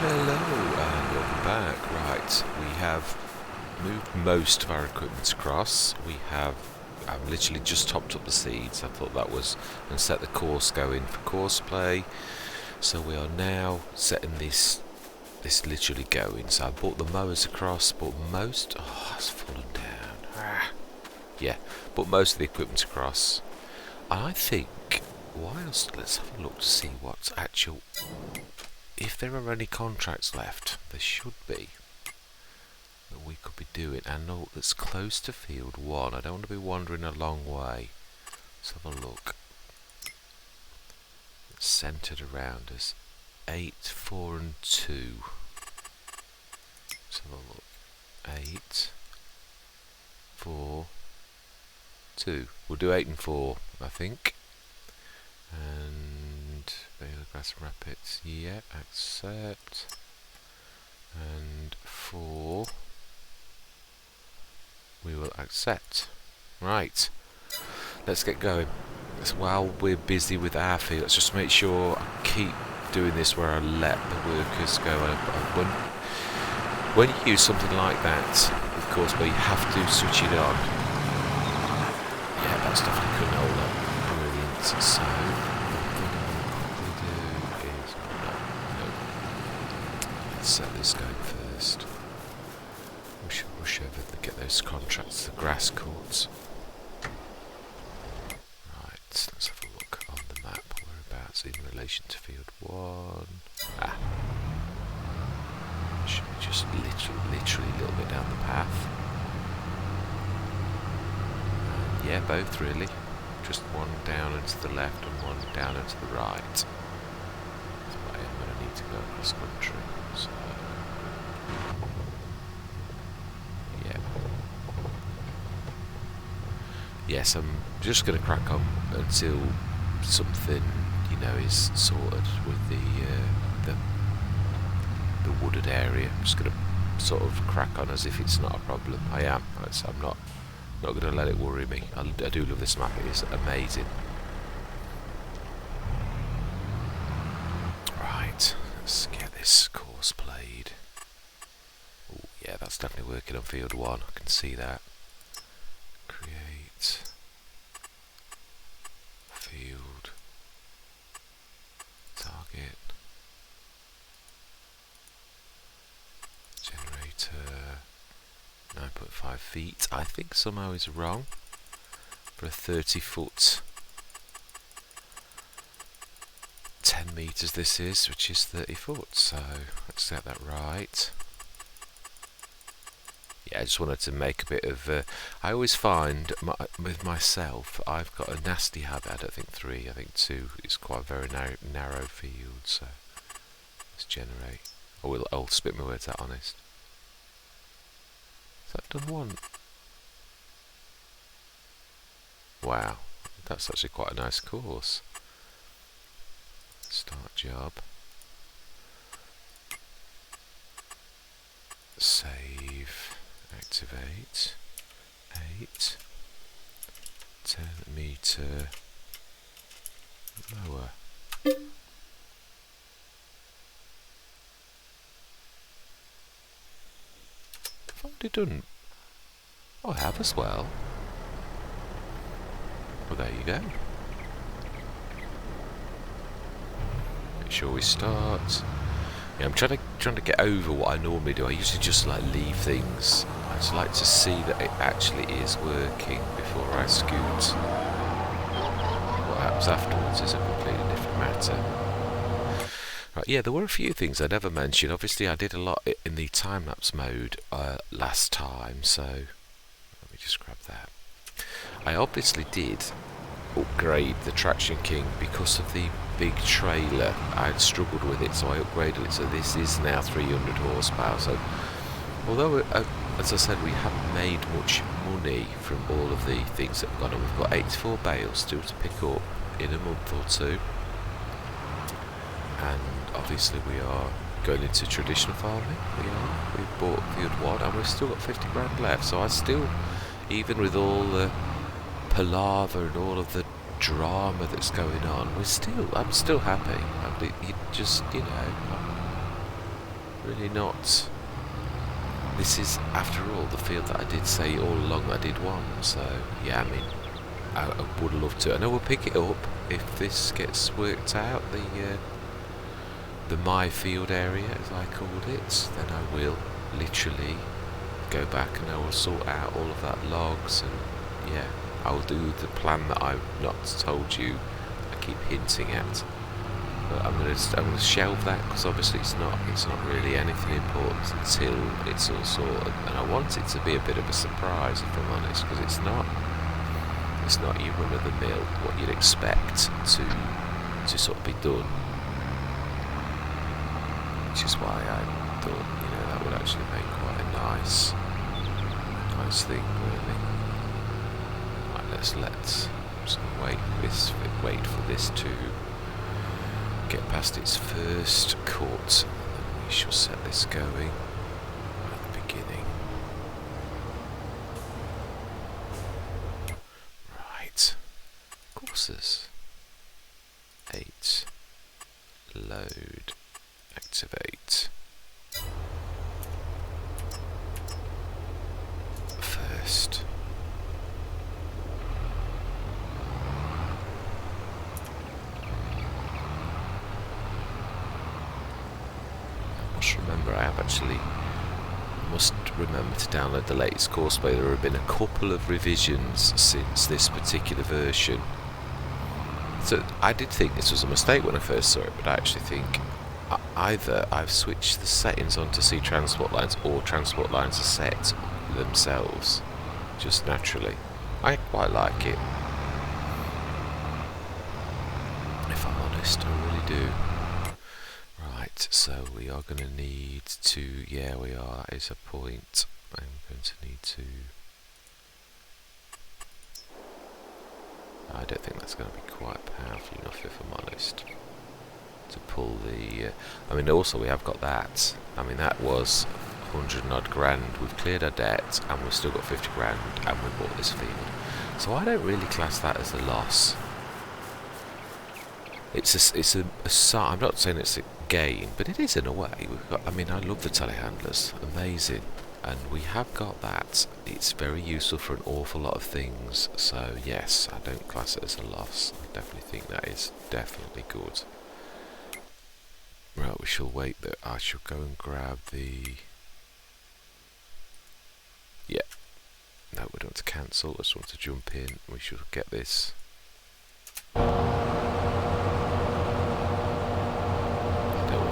Hello and welcome back. Right, we have moved most of our equipment across. I've literally just topped up the seeds. I thought that was and set the course going for course play. So we are now setting this literally going. So I brought the mowers across, brought most. Oh, it's fallen down. Yeah, brought most of the equipment across. And I think whilst let's have a look to see what's actual. If there are any contracts left, there should be, that we could be doing. And no, that's close to field 1. I don't want to be wandering a long way. Let's have a look. It's centred around us. 8, 4 and 2. Let's have a look. 8, 4, 2. We'll do 8 and 4, I think. And Grass Rapids, yeah, accept. And 4 we will accept. Right, let's get going. So while we're busy with our field, let's just make sure I keep doing this where I let the workers go. When you use something like that, of course, where you have to switch it on, yeah, that's definitely couldn't hold up. Brilliant. So let's set this going first. We should rush over and get those contracts to the grass courts. Right, let's have a look on the map whereabouts in relation to field 1. Should be just literally a little bit down the path. And yeah, both really. Just one down and to the left and one down and to the right. That's what I am going to need to go across country. So yes, I'm just going to crack on until something, is sorted with the wooded area. I'm just going to sort of crack on as if it's not a problem. I am. I'm not going to let it worry me. I do love this map. It is amazing. Right, let's get this course played. Oh yeah, that's definitely working on field 1. I can see that. Create field target generator 9.5 feet. I think somehow is wrong for a 30-foot 10 meters this is, which is 30 foot, so let's get that right. Yeah, I just wanted to make a bit of I always find with myself I've got a nasty habit. I don't think 3, I think 2 is quite a very narrow field, so let's generate. I'll spit my words out, honest. Is that done 1? Wow, that's actually quite a nice course. Start job. Save. Activate. 8. 10 meter lower. I've already done. Oh, I have as well. Well, there you go. Make sure we start. Yeah, I'm trying to get over what I normally do. I usually just leave things. I just like to see that it actually is working before I scoot. What happens afterwards is a completely different matter. Right, yeah, there were a few things I never mentioned. Obviously, I did a lot in the time-lapse mode last time, so let me just grab that. I obviously did upgrade the Traction King because of the big trailer. I had struggled with it, so I upgraded it, so this is now 300 horsepower. So although as I said, we haven't made much money from all of the things that have gone on, we've got 84 bales still to pick up in a month or 2, and obviously we are going into traditional farming. We bought field 1 and we've still got 50 grand left, so I still, even with all the palaver and all of the drama that's going on, I'm still happy. really not. This is, after all, the field that I did say all along I did want. So yeah, I mean, I would love to, and I will pick it up if this gets worked out. The my field area, as I called it, then I will literally go back and I will sort out all of that logs, and yeah, I will do the plan that I've not told you. I keep hinting at. But I'm gonna shelve that because obviously it's not really anything important until it's all sorted, and I want it to be a bit of a surprise, if I'm honest, because it's not your run of the mill what you'd expect to sort of be done, which is why I thought, you know, that would actually make quite a nice thing, really. Right, I'm just gonna wait for this to get past its first cut, and then we shall set this going at the beginning. Right, courses. 8. Load. Activate. First. Remember, must remember to download the latest course, but there have been a couple of revisions since this particular version. So I did think this was a mistake when I first saw it, but I actually think either I've switched the settings on to see transport lines, or transport lines are set themselves just naturally. I quite like it, if I'm honest, I really do. Right, so we are going to need to, yeah, we are, that is a point. I'm going to need to, I don't think that's going to be quite powerful enough, if I'm honest, to pull the, I mean, also we have got that, I mean, that was 100 and odd grand, we've cleared our debt, and we've still got 50 grand, and we bought this field. So I don't really class that as a loss. It's a I'm not saying it's a gain, but it is in a way. We've got, I mean, I love the telehandlers, amazing, and we have got that. It's very useful for an awful lot of things. So yes, I don't class it as a loss. I definitely think that is definitely good. Right, we shall wait. That I shall go and grab the. Yeah. No, we don't want to cancel. I just want to jump in. We should get this.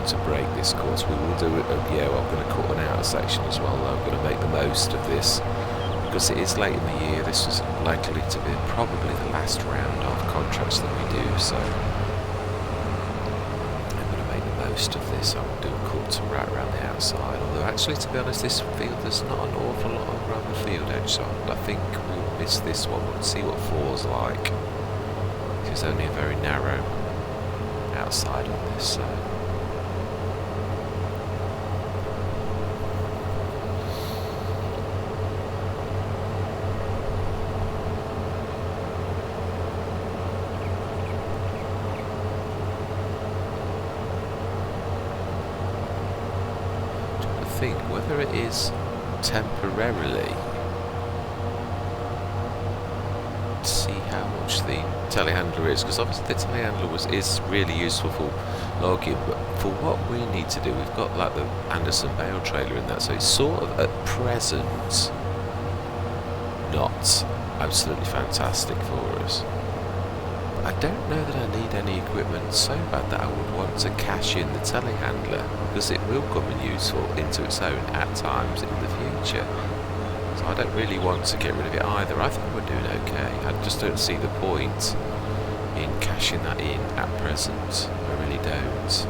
To break this course, we will do it. Yeah, well, I'm going to cut an outer section as well, though. I'm going to make the most of this because it is late in the year. This is likely to be probably the last round of contracts that we do, so I'm going to make the most of this. I will do a cut right around the outside, although actually, to be honest, this field, there's not an awful lot around the field edge, so I think we'll miss this one. We'll see what 4's like. It's only a very narrow outside on this, so think whether it is temporarily, see how much the telehandler is, because obviously the telehandler is really useful for logging, but for what we need to do, we've got like the Anderson bale trailer in that, so it's sort of at present not absolutely fantastic for us. I don't know that I need any equipment so bad that I would want to cash in the telehandler, because it will come in useful into its own at times in the future. So I don't really want to get rid of it either. I think we're doing okay. I just don't see the point in cashing that in at present. I really don't.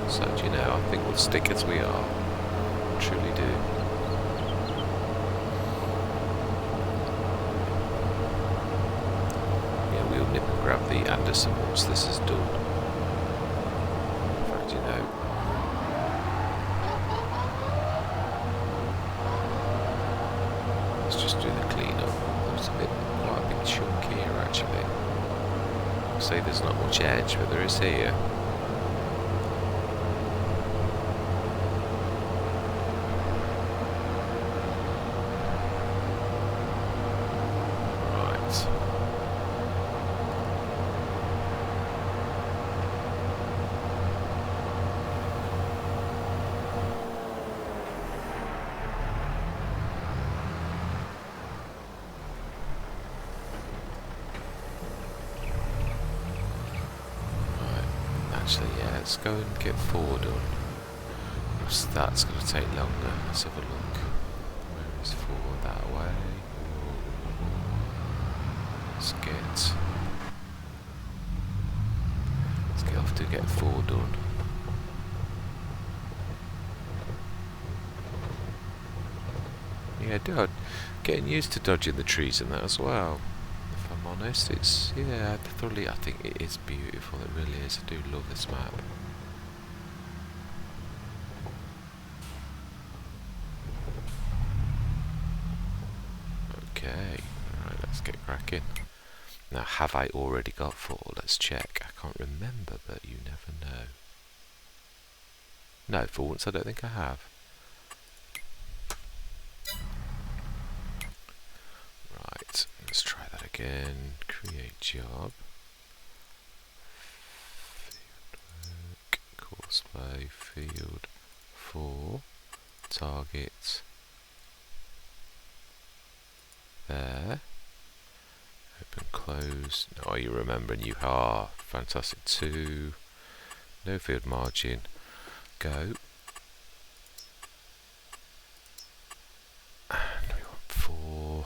So, do you know, I think we'll stick as we are. I truly do. Nip and grab the Anderson once this is done. In fact, you know, let's just do the clean up. There's quite a big chunk here actually. see there's not much edge, but there is here. Actually, yeah, let's go and get 4 done. That's going to take longer. Let's have a look. Where is 4? That way. Let's get off to get 4 done. Yeah, getting used to dodging the trees and that as well. If I'm honest, it's, yeah, I think it is beautiful. It really is. I do love this map. Okay, alright, let's get cracking. Now, have I already got 4? Let's check. I can't remember, but you never know. No, for once I don't think I have. Right, let's try that again. Create job. Field work, course play, field 4, target. There. Open, close. Oh, you remember, and you are. Fantastic. 2. No field margin. Go. And we want 4.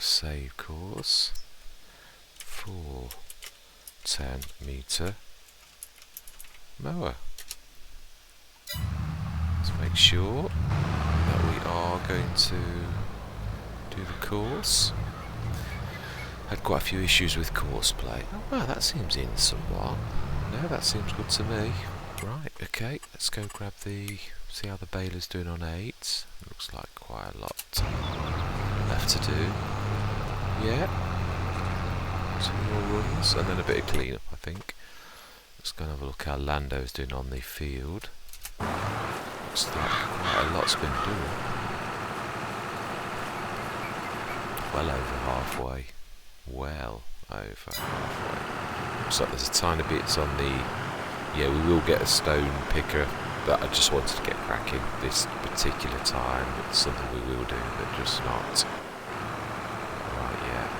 Save course. 4. 10 meter. Mower. Let's make sure that we are going to do the course. Had quite a few issues with course play. Oh wow, that seems in somewhat. No, that seems good to me. Right, okay, let's go grab see how the baler's doing on 8. Looks like quite a lot left to do. Yeah. 2 more runs and then a bit of clean up, I think. Let's go and have a look how Lando's doing on the field. Looks like quite a lot's been done. Well over halfway. Well over halfway. Looks like there's a tiny bits on the... Yeah, we will get a stone picker, but I just wanted to get cracking this particular time. It's something we will do, but just not right yet.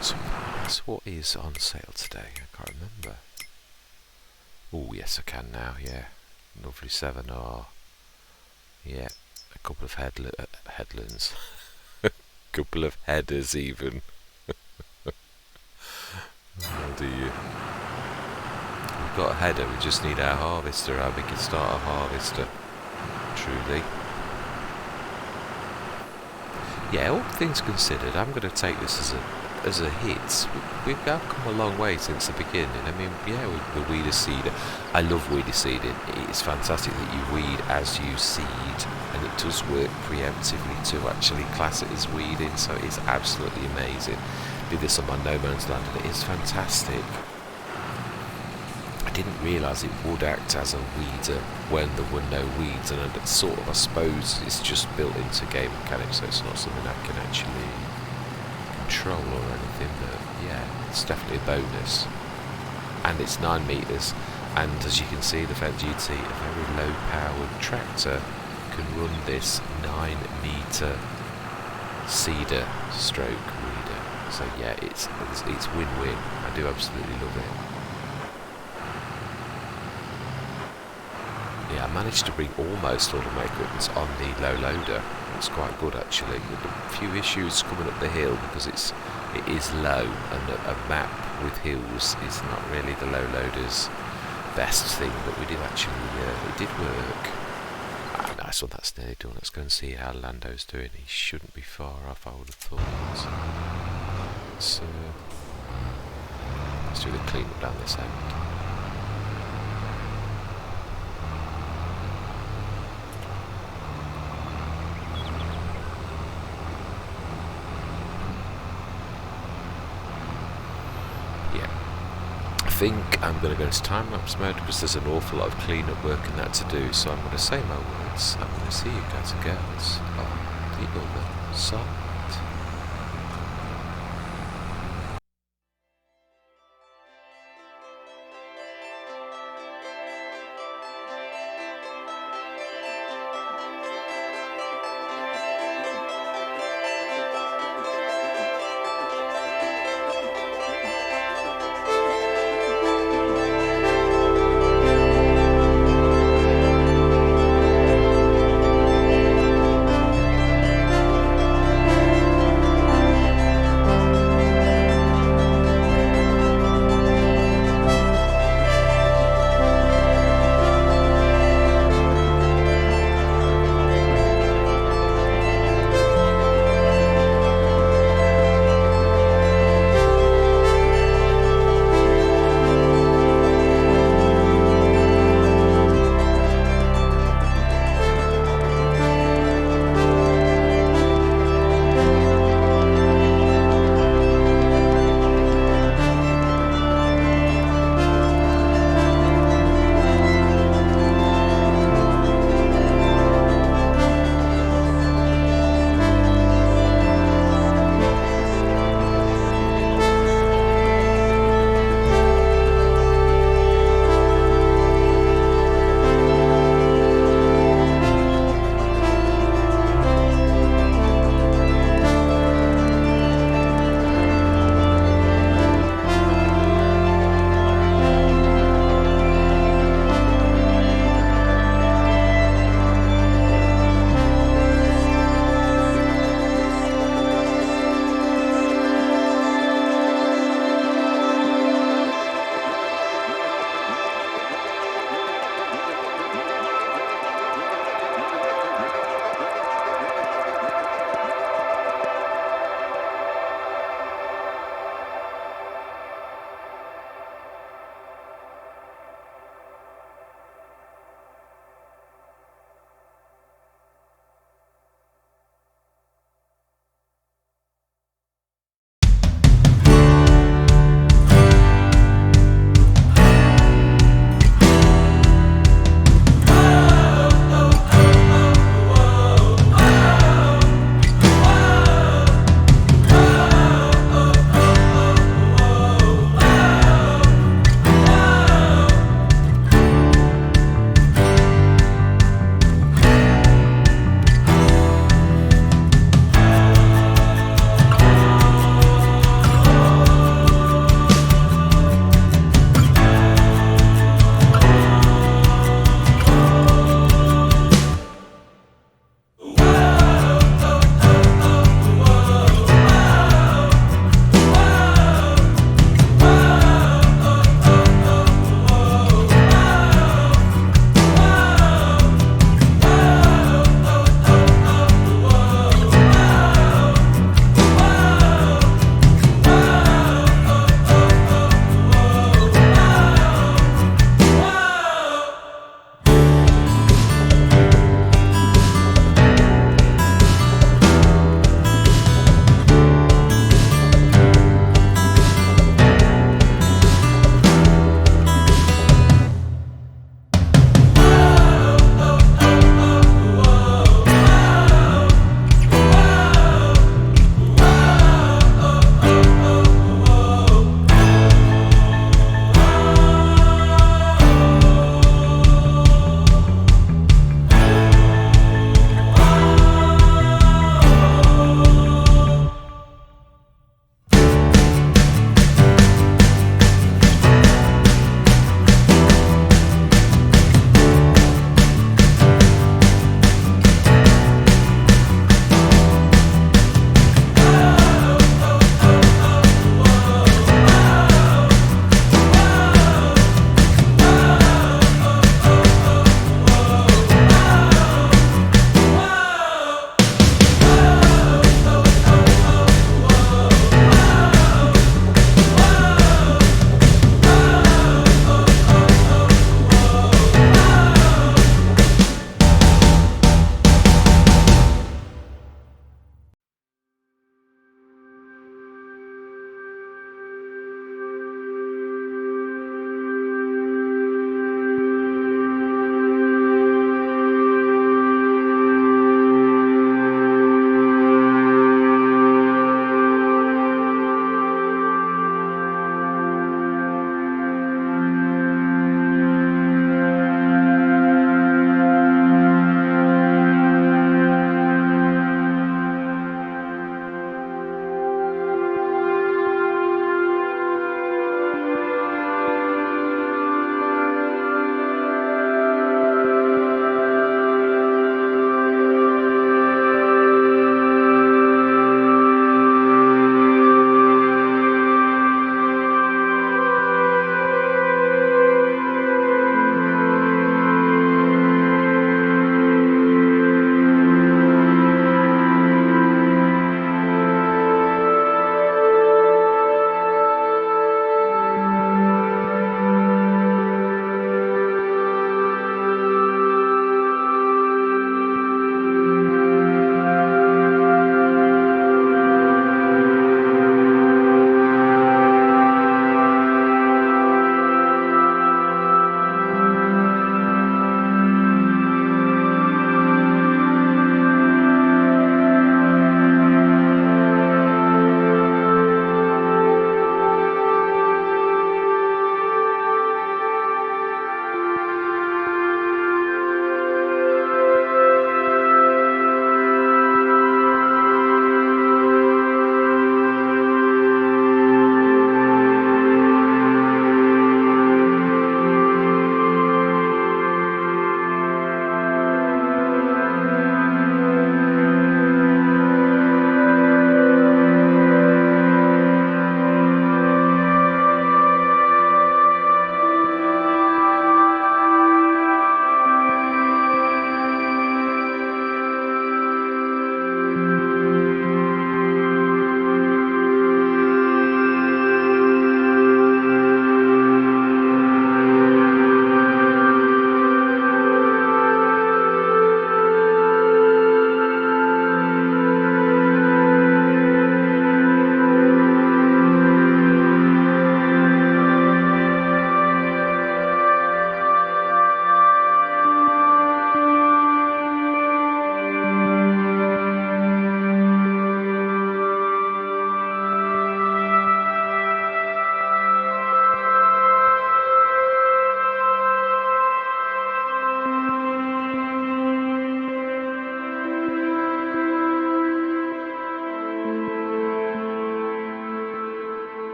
So what is on sale today? I can't remember. Oh yes, I can now. Yeah, lovely 7R. Yeah, a couple of headlands, a couple of headers even. Oh dear. We've got a header. We just need our harvester. How we can start our harvester. Truly. Yeah, all things considered, I'm going to take this as a hit. We've come a long way since the beginning. I mean, yeah, with the weeder seeder. I love weeder seeding. It's fantastic that you weed as you seed, and it does work preemptively to actually class it as weeding, so it's absolutely amazing. Did this on my no man's land and it is fantastic. I didn't realise it would act as a weeder when there were no weeds, and it's sort of, I suppose, it's just built into game mechanics, so it's not something I can actually control or anything, but yeah, it's definitely a bonus. And it's 9 metres, and as you can see, the FenGT, a very low powered tractor, can run this 9 metre seeder stroke weeder. So yeah, it's win-win. I do absolutely love it. Yeah, I managed to bring almost all of my equipment on the low loader. It's quite good actually. With a few issues coming up the hill because it is low, and a map with hills is not really the low loader's best thing. But we did actually, it did work. Ah, nice one, that's nearly done. Let's go and see how Lando's doing. He shouldn't be far off, I would have thought. Let's do the clean up down this end. think I'm going to go into time-lapse mode because there's an awful lot of clean-up work in that to do, so I'm going to say my words. I'm going to see you guys and girls on the other side.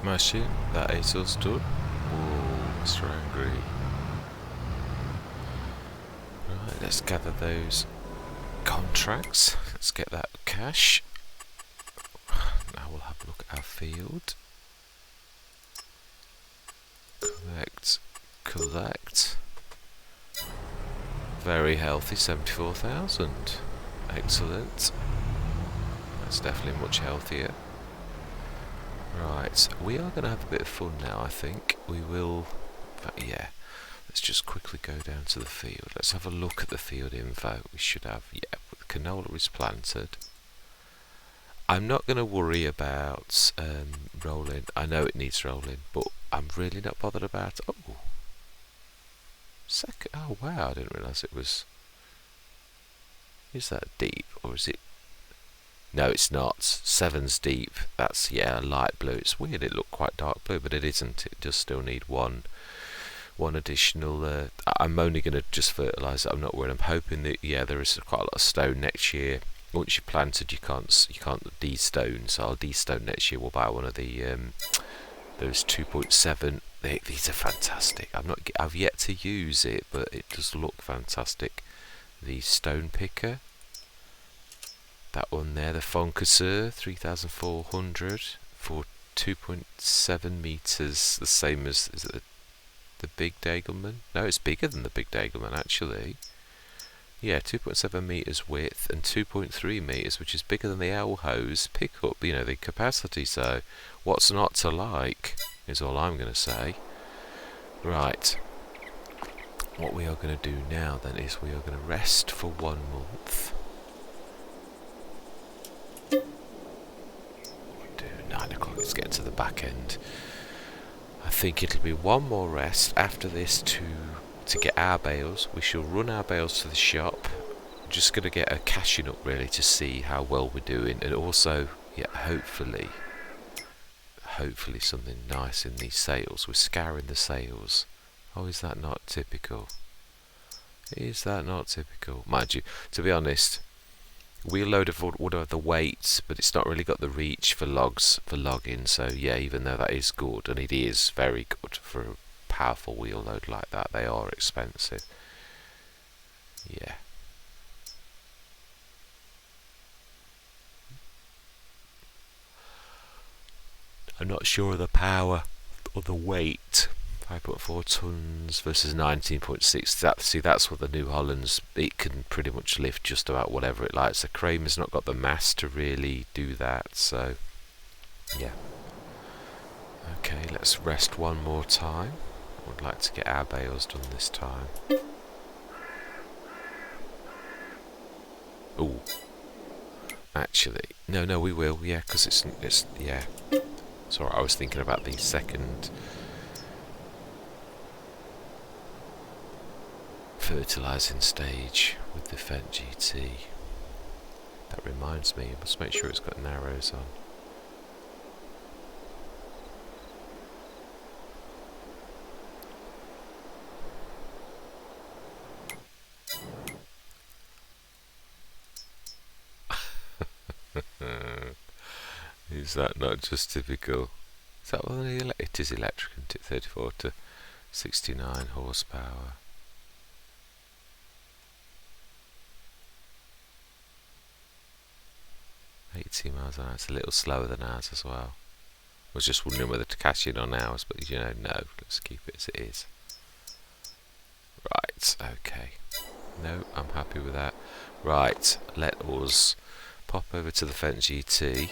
Smashing. That is us done. Whoa, Mr. Angry. Right, let's gather those contracts. Let's get that cash. Now we'll have a look at our field. Collect. Very healthy, 74,000. Excellent. That's definitely much healthier. Right, we are going to have a bit of fun now, I think. We will... yeah. Let's just quickly go down to the field. Let's have a look at the field info. We should have... yeah, the canola is planted. I'm not going to worry about rolling. I know it needs rolling, but I'm really not bothered about... oh! Oh wow, I didn't realise it was... is that deep, or is it... no, it's not. 7's deep. That's, yeah, light blue. It's weird, it looked quite dark blue, but it isn't. It does still need one additional... I'm only going to just fertilise it. I'm not worried. I'm hoping that, yeah, there is quite a lot of stone next year. Once you're planted, you can't de-stone, so I'll de-stone next year. We'll buy one of the those 2.7. These are fantastic. I've yet to use it, but it does look fantastic. The stone picker, that one there, the Foncasseur, 3,400 for 2.7 meters, the same as, is it the Big Dagelman? No, it's bigger than the Big Dagelman actually. Yeah, 2.7 meters width and 2.3 meters, which is bigger than the owl hose pickup. You know, the capacity. So, what's not to like is all I'm going to say. Right. What we are going to do now then is we are going to rest for 1 month. We'll do 9 o'clock. Let's get to the back end. I think it'll be one more rest after this to get our bales. We shall run our bales to the shop. I'm just going to get a cashing up really to see how well we're doing, and also, yeah, hopefully something nice in these sales. We're scouring the sales. Oh, is that not typical? Is that not typical? Mind you, to be honest, wheel loader would have the weight, but it's not really got the reach for logging. So yeah, even though that is good, and it is very good for a powerful wheel load like that, they are expensive. Yeah. I'm not sure of the power or the weight. 5.4 tons versus 19.6. That's what the New Hollands, it can pretty much lift just about whatever it likes. The Kramer's not got the mass to really do that, so yeah. Okay, let's rest one more time. I would like to get our bales done this time. Ooh. Actually, no, we will, yeah, because it's yeah. Sorry, I was thinking about the second fertilising stage with the Fendt GT. That reminds me, I must make sure it's got narrows on. Is that not just typical? Is that what it is electric, isn't it? 34 to 69 horsepower. $80 miles an hour. It's a little slower than ours as well. I was just wondering whether to cash in on ours, but you know, no, let's keep it as it is. Right, okay. No, I'm happy with that. Right, let us pop over to the Fendt GT.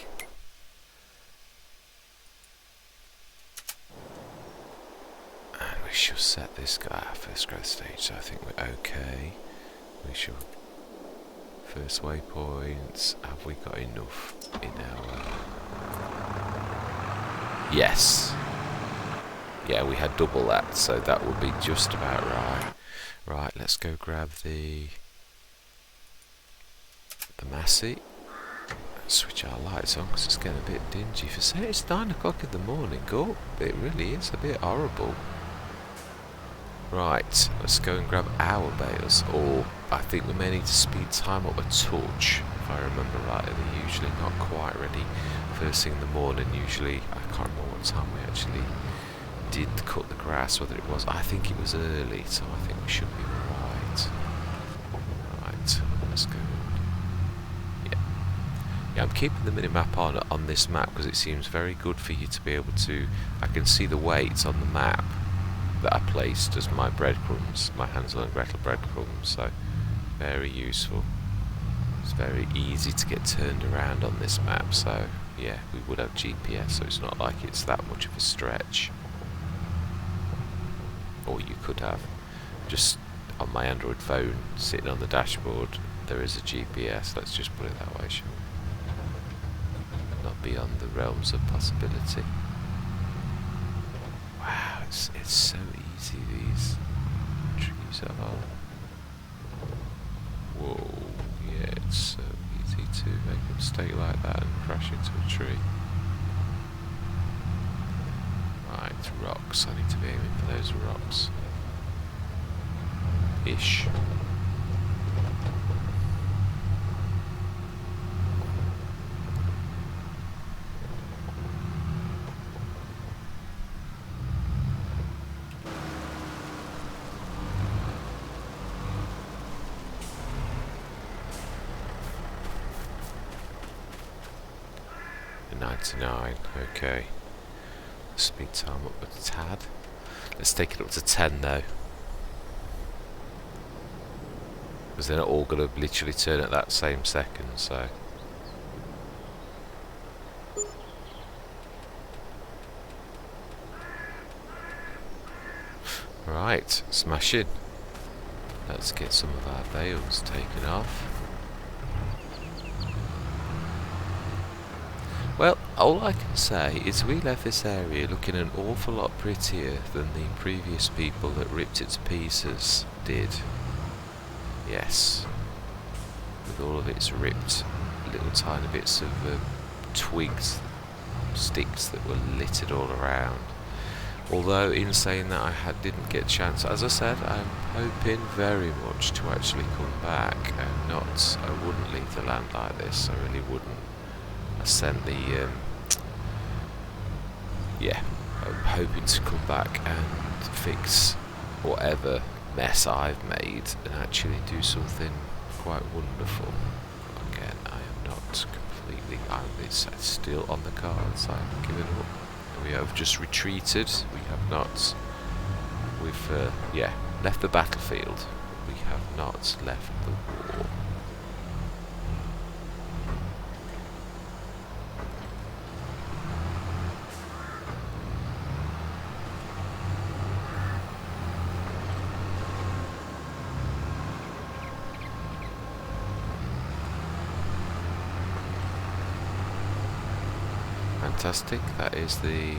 And we shall set this guy our first growth stage, so I think we're okay. We shall... First waypoints, have we got enough in our... Yes! Yeah, we had double that, so that would be just about right. Right, let's go grab the Massey. Switch our lights on because it's getting a bit dingy. For saying it's 9 o'clock in the morning, go. It really is a bit horrible. Right, let's go and grab our bales, or I think we may need to speed time up a touch, if I remember right. They're usually not quite ready first thing in the morning. Usually, I can't remember what what time we actually did cut the grass, whether it was, I think it was early, so I think we should be alright. Right, let's go. Yeah, I'm keeping the minimap on this map because it seems very good for you to be able to, I can see the weights on the map that I placed as my breadcrumbs, my Hansel and Gretel breadcrumbs, so very useful. It's very easy to get turned around on this map, so yeah, we would have GPS, so it's not like it's that much of a stretch. Or you could have, just on my Android phone, sitting on the dashboard, there is a GPS, let's just put it that way, shall we? Not beyond the realms of possibility. Wow, it's so easy, these trees are. Whoa, yeah, it's so easy to make a mistake like that and crash into a tree. Right, rocks, I need to be aiming for those rocks. Ish. Okay. Speed time up a tad. Let's take it up to 10 though. Because they're not all going to literally turn at that same second, so. Right, smashing. Let's get some of our bales taken off. Well, all I can say is we left this area looking an awful lot prettier than the previous people that ripped it to pieces did. Yes. With all of its ripped little tiny bits of twigs, sticks that were littered all around. Although, in saying that, didn't get a chance. As I said, I'm hoping very much to actually come back and not. I wouldn't leave the land like this. I really wouldn't. I sent the. Yeah, I'm hoping to come back and fix whatever mess I've made and actually do something quite wonderful. Again, I am not completely. It's still on the cards. I'm giving up. We have just retreated. We have not. We've left the battlefield. We have not left the war. Fantastic. That is the.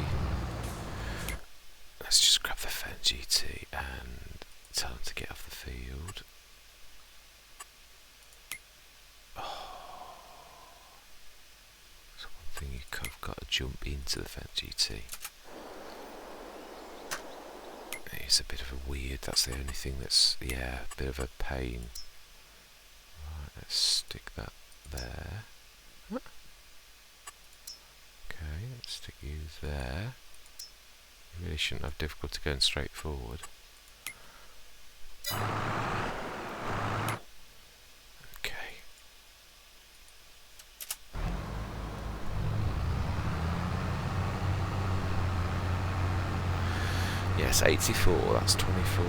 Let's just grab the Fen GT and tell them to get off the field. Oh. That's one thing you've got to jump into the Fen GT. It's a bit of a weird. That's the only thing that's a bit of a pain. Right, let's stick that there. Okay, let's stick you there. You really shouldn't have difficulty going straight forward. Okay. Yes, 84, that's 24.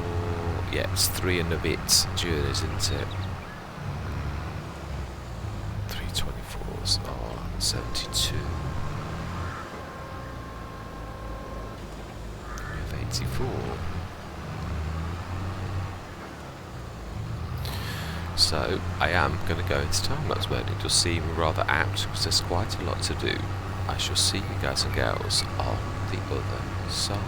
Yeah, it's 3 and a bit journeys, isn't it? 324s are 72. 84. So I am going to go into time-lapse mode. It does seem rather apt because there's quite a lot to do. I shall see you guys and gals on the other side.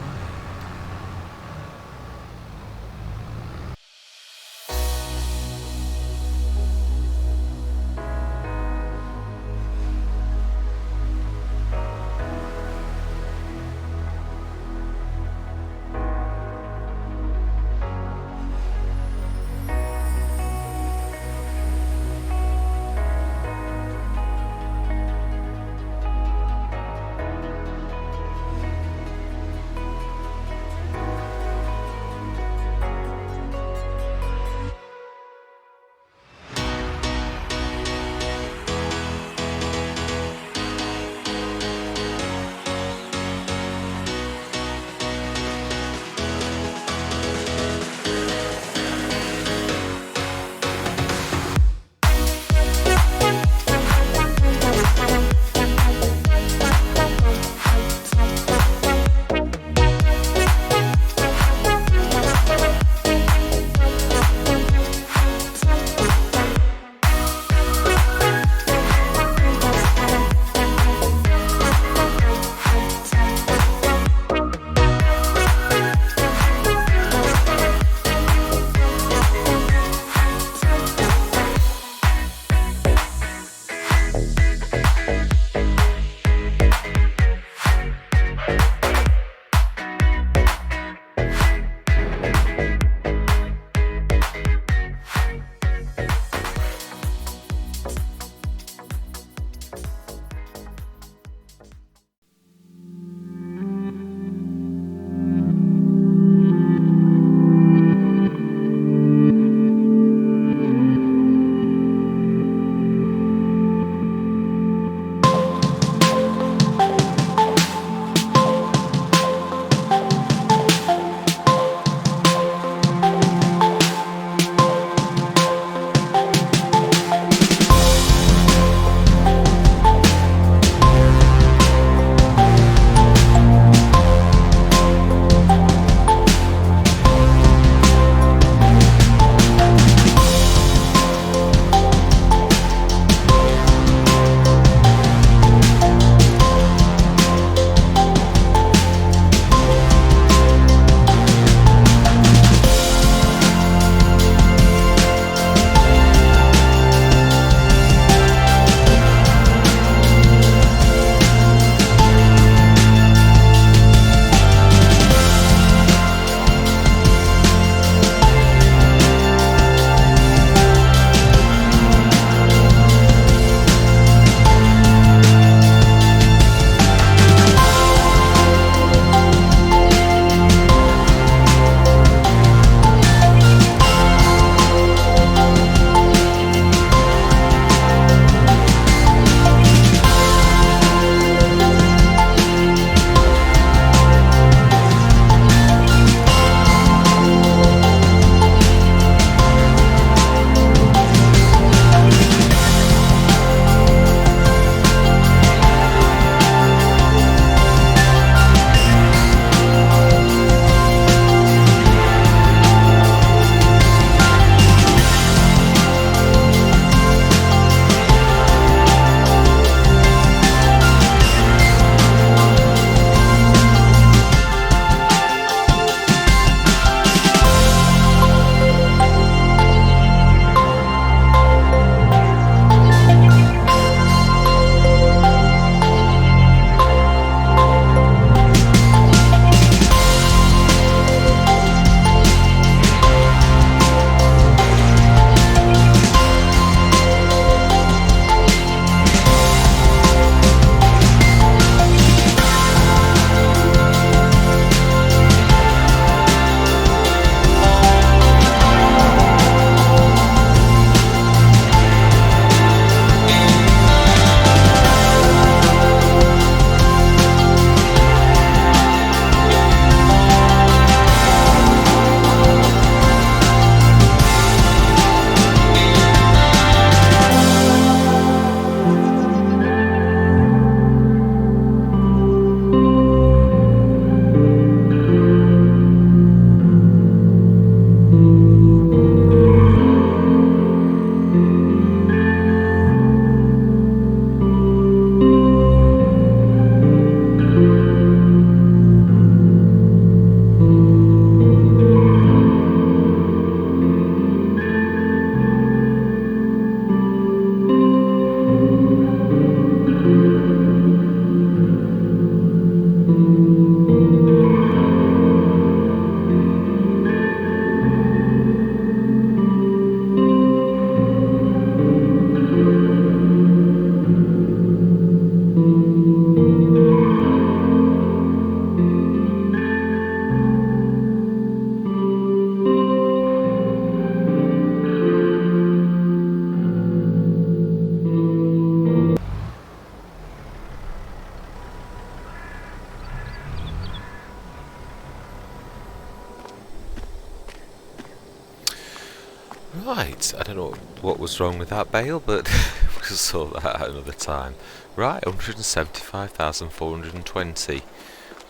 Right, I don't know what was wrong with that bale, but we'll sort that out another time. Right, 175,420.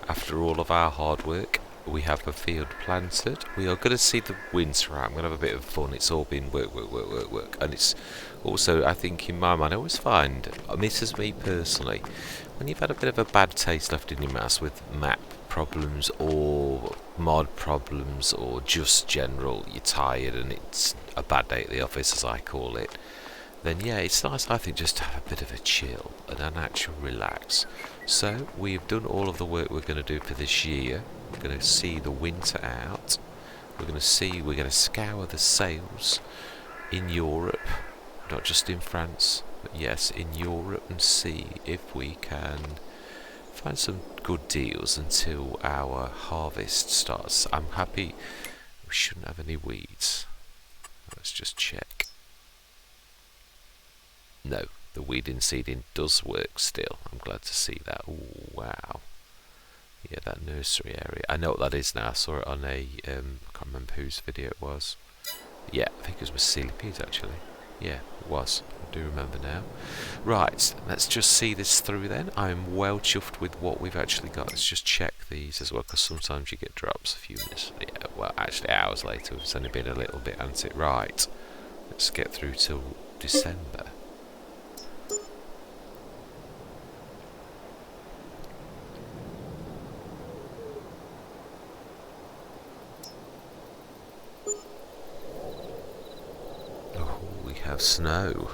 After all of our hard work, we have a field planted. We are going to see the winter out. I'm going to have a bit of fun. It's all been work, work, work, work, work. And it's also, I think, in my mind, I always find, this is me personally, when you've had a bit of a bad taste left in your mouth with map problems or mod problems or just general, you're tired and it's a bad day at the office, as I call it, then yeah, it's nice, I think, just to have a bit of a chill and an actual relax. So we've done all of the work we're going to do for this year. We're going to see the winter out. We're going to scour the sails in Europe, not just in France, but yes, in Europe, and see if we can find some good deals until our harvest starts. I'm happy we shouldn't have any weeds. Let's just check. No, the weeding seeding does work still. I'm glad to see that. Ooh, wow. Yeah, that nursery area. I know what that is now. I saw it on a, I can't remember whose video it was. Yeah, I think it was with Silly Peas actually. Yeah, it was. I do remember now. Right, let's just see this through then. I'm well chuffed with what we've actually got. Let's just check these as well, because sometimes you get drops a few minutes. Yeah, well, actually hours later. It's only been a little bit, hasn't it? Right, let's get through till December. Have snow.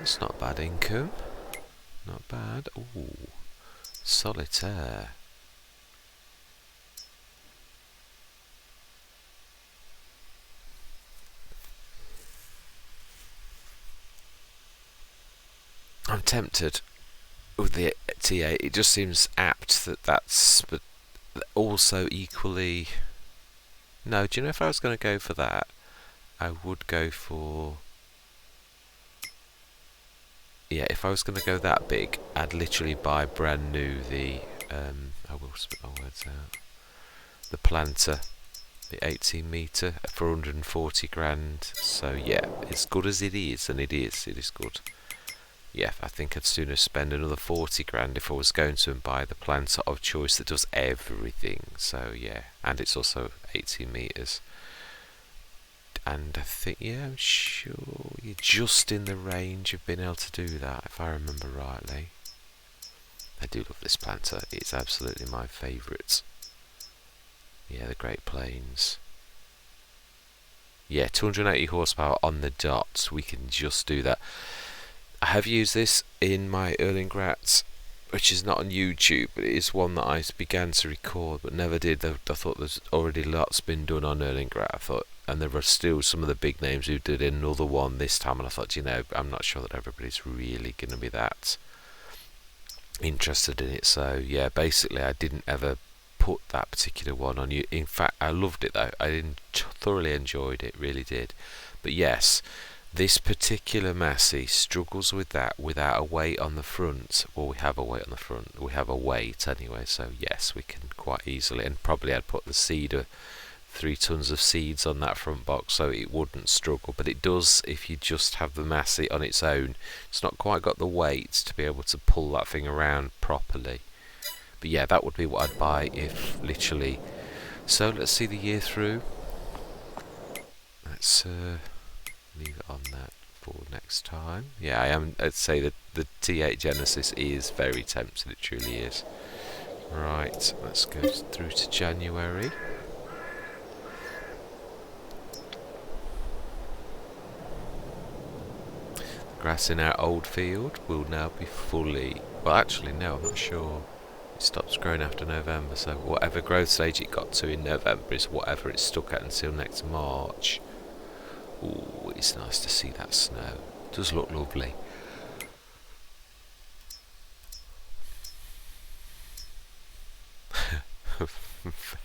It's not bad income. Not bad. Ooh, solitaire. I'm tempted with the T8. It just seems apt that that's, but also equally. No, do you know, if I was going to go for that, I would go for... Yeah, if I was going to go that big, I'd literally buy brand new the... I will spit my words out. The planter, the 18 metre for 140 grand. So yeah, as good as it is, and it is good. Yeah, I think I'd sooner spend another 40 grand if I was going to and buy the planter of choice that does everything. So yeah, and it's also 18 metres. And I think, yeah, I'm sure you're just in the range of being able to do that, if I remember rightly. I do love this planter. It's absolutely my favourite. Yeah, the Great Plains. Yeah, 280 horsepower on the dot. We can just do that. I have used this in my Erlingrats, which is not on YouTube, but it is one that I began to record but never did. I thought there's already lots been done on Erlingrat. I thought, and there were still some of the big names who did another one this time, and I thought, you know, I'm not sure that everybody's really going to be that interested in it. So yeah, basically I didn't ever put that particular one on you. In fact, I loved it though. I thoroughly enjoyed it, really did. But yes, this particular Massey struggles with that without a weight on the front. Well, we have a weight on the front. We have a weight anyway, so yes, we can quite easily. And probably I'd put the seeder, 3 tons of seeds on that front box, so it wouldn't struggle. But it does if you just have the Massey on its own. It's not quite got the weight to be able to pull that thing around properly. But yeah, that would be what I'd buy if literally. So let's see the year through. Let's leave it on that for next time. Yeah, I'd say that the T8 Genesis is very tempting. It truly is. Right, let's go through to January. The grass in our old field will now be fully... Well, actually, no, I'm not sure. It stops growing after November, so whatever growth stage it got to in November is whatever it's stuck at until next March. Ooh, it's nice to see that snow. It does look lovely.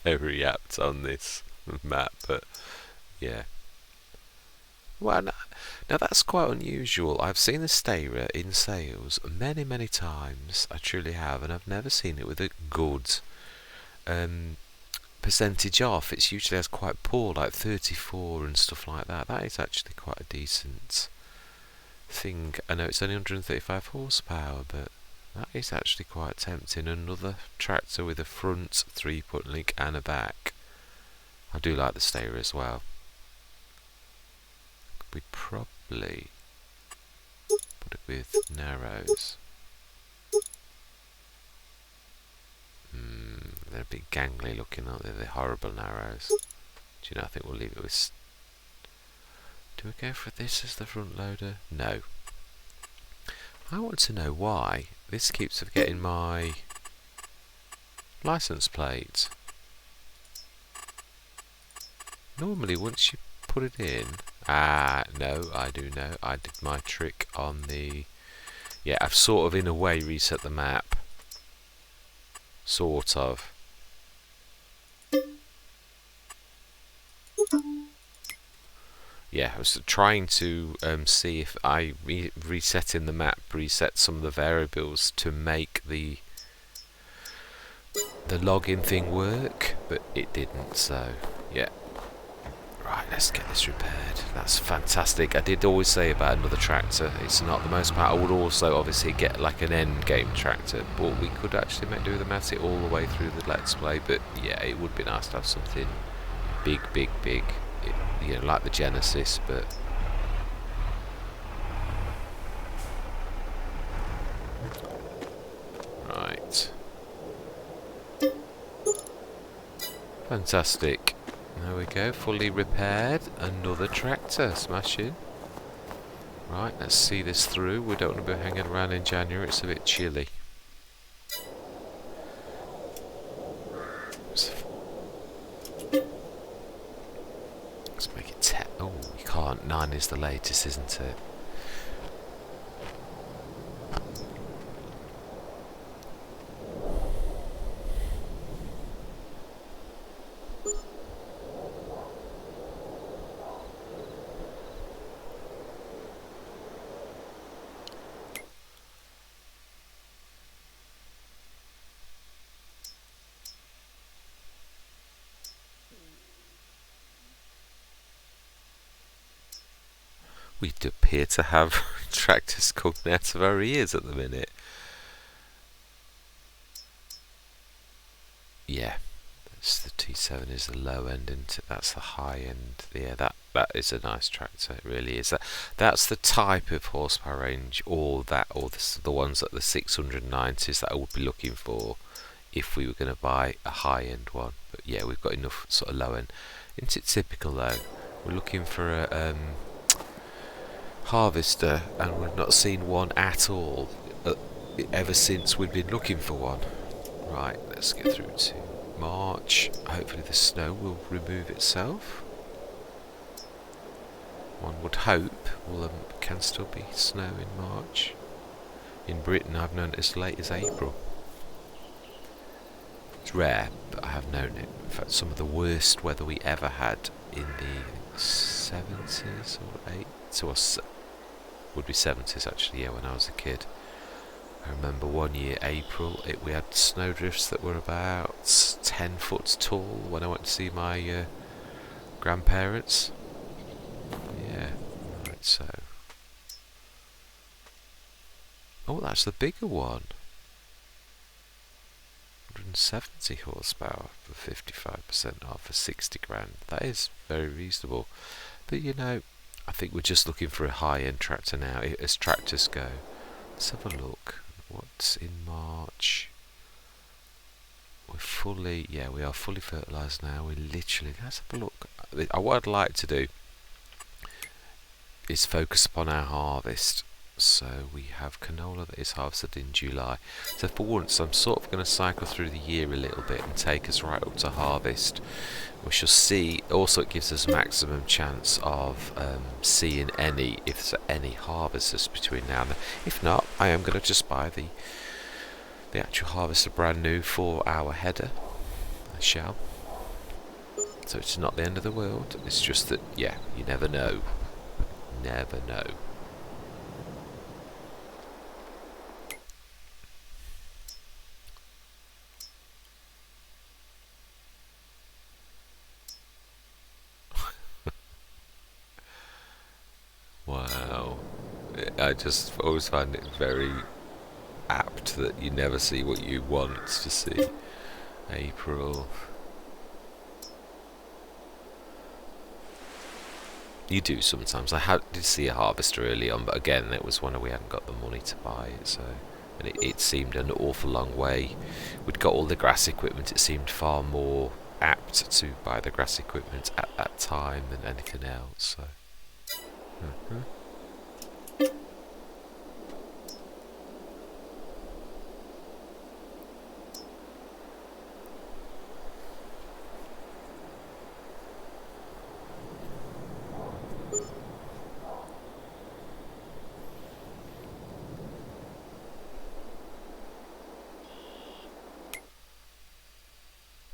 Very apt on this map, but yeah. Well, now that's quite unusual. I've seen the Steyr in sales many, many times. I truly have, and I've never seen it with a good percentage off, it's usually has quite poor, like 34 and stuff like that. That is actually quite a decent thing. I know it's only 135 horsepower, but that is actually quite tempting. Another tractor with a front 3-point link and a back. I do like the stayer as well. We'd probably put it with narrows. They're a bit gangly looking, aren't they? They're horrible narrows. Do you know, I think we'll leave it with... Do we go for this as the front loader? No. I want to know why this keeps forgetting my license plate. Normally, once you put it in... no, I do know. I did my trick on the... Yeah, I've sort of, in a way, reset the map. Sort of. Yeah, I was trying to see if I resetting the map, reset some of the variables to make the login thing work, but it didn't, so yeah. Right, let's get this repaired. That's fantastic. I did always say about another tractor, it's not the most powerful. I would also obviously get like an end game tractor, but we could actually do the Matic all the way through the Let's Play, but yeah, it would be nice to have something big, you know, like the Genesis, but right. Fantastic. There we go, fully repaired. Another tractor, smashing. Right, let's see this through. We don't want to be hanging around in January, it's a bit chilly. Let's make it 10. Oh, we can't. 9 is the latest, isn't it? We appear to have tractors coming out of our ears at the minute. Yeah, that's the T7 is the low end, and that's the high end. Yeah, that is a nice tractor. It really is. That's the type of horsepower range, or the ones at the 690s that I would be looking for if we were going to buy a high end one. But yeah, we've got enough sort of low end. Isn't it typical though? We're looking for a harvester, and we've not seen one at all ever since we've been looking for one. Right, let's get through to March. Hopefully the snow will remove itself. One would hope. Well, can still be snow in March. In Britain, I've known it as late as April. It's rare, but I have known it. In fact, some of the worst weather we ever had in the 70s or 80s, or would be 70s actually, yeah, when I was a kid. I remember one year, April, we had snowdrifts that were about 10 foot tall when I went to see my grandparents. Yeah, right, so... Oh, that's the bigger one. 170 horsepower for 55% off for 60 grand. That is very reasonable. But you know, I think we're just looking for a high-end tractor now, as tractors go. Let's have a look. What's in March? We're fully, yeah, we are fully fertilised now. We're literally, let's have a look. What I'd like to do is focus upon our harvest. So we have canola that is harvested in July. So for once, I'm sort of going to cycle through the year a little bit and take us right up to harvest. We shall see. Also, it gives us maximum chance of seeing if there's any harvesters between now and then. If not, I am going to just buy the actual harvester brand new for our header. I shall. So it's not the end of the world. It's just that, yeah, you never know. Never know. I just always find it very apt that you never see what you want to see. April. You do sometimes. I did see a harvester early on, but again, it was one we hadn't got the money to buy it, so. And it seemed an awful long way. We'd got all the grass equipment. It seemed far more apt to buy the grass equipment at that time than anything else. So.